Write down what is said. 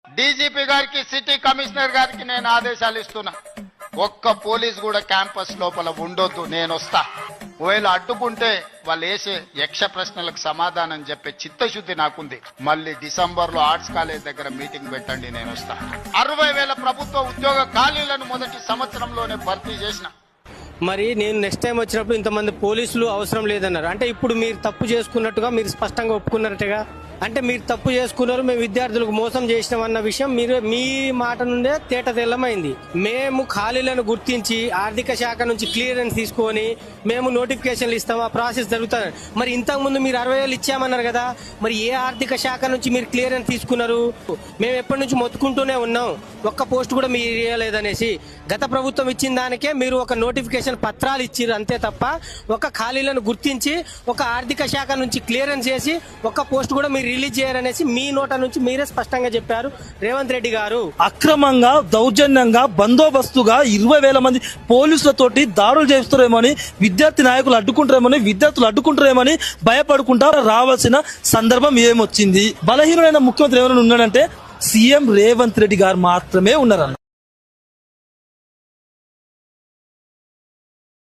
DGP గారికి city commissioner గారికి నేను ఆదేశాలు ఇస్తున్నా. ఒక్క పోలీస్ కూడా క్యాంపస్ లోపల ఉండొద్దు. నేను వస్తా. ఒకవేళ అడ్డుకుంటే వాళ్ళు వేసే యక్ష ప్రశ్నలకు సమాధానం చెప్పే చిత్తశుద్ధి నాకుంది. మళ్ళీ డిసెంబర్ లో ఆర్ట్స్ కాలేజ్ దగ్గర మీటింగ్ పెట్టండి, నేను వస్తా. 60,000 ప్రభుత్వ ఉద్యోగ ఖాళీలను మొదటి సంవత్సరంలోనే భర్తీ చేసిన. మరి నేను నెక్స్ట్ టైం వచ్చినప్పుడు ఇంతమంది పోలీసులు అవసరం లేదన్నారు. అంటే ఇప్పుడు మీరు తప్పు చేసుకున్నట్టుగా మీరు స్పష్టంగా ఒప్పుకున్నట్టుగా, అంటే మీరు తప్పు చేసుకున్నారు, మేము విద్యార్థులకు మోసం చేసినాం అన్న విషయం మీరు మీ మాట నుండే తేట తెల్లమైంది. మేము ఖాళీలను గుర్తించి ఆర్థిక శాఖ నుంచి క్లియరెన్స్ తీసుకొని మేము నోటిఫికేషన్లు ఇస్తాం, ఆ ప్రాసెస్ జరుగుతుంది. మరి ఇంతకు ముందు మీరు 60,000 ఇచ్చామన్నారు కదా, మరి ఏ ఆర్థిక శాఖ నుంచి మీరు క్లియరెన్స్ తీసుకున్నారు? మేము ఎప్పటి నుంచి మొత్తుకుంటూనే ఉన్నాం, ఒక్క పోస్ట్ కూడా మీరు ఇవ్వలేదనేసి. గత ప్రభుత్వం ఇచ్చిన దానికే మీరు ఒక నోటిఫికేషన్ పత్రాలు ఇచ్చారు అంతే తప్ప ఒక ఖాళీలను గుర్తించి ఒక ఆర్థిక శాఖ నుంచి క్లియరెన్స్ చేసి ఒక్క పోస్ట్ కూడా మీరు రిలీజ్ చేయాలనేసి మీ నోట నుంచి మీరే స్పష్టంగా చెప్పారు రేవంత్ రెడ్డి గారు. అక్రమంగా దౌర్జన్యంగా బందోబస్తుగా 20,000 మంది పోలీసులతోటి దాడులు చేస్తారేమోని, విద్యార్థి నాయకులు అడ్డుకుంటారేమోని, విద్యార్థులు అడ్డుకుంటారేమోని భయపడుకుంటా రావాల్సిన సందర్భం ఏమొచ్చింది? బలహీనుడైన ముఖ్యమంత్రి ఎవరైనా ఉన్నాడంటే సీఎం రేవంత్ రెడ్డి గారు మాత్రమే ఉన్నారన్న.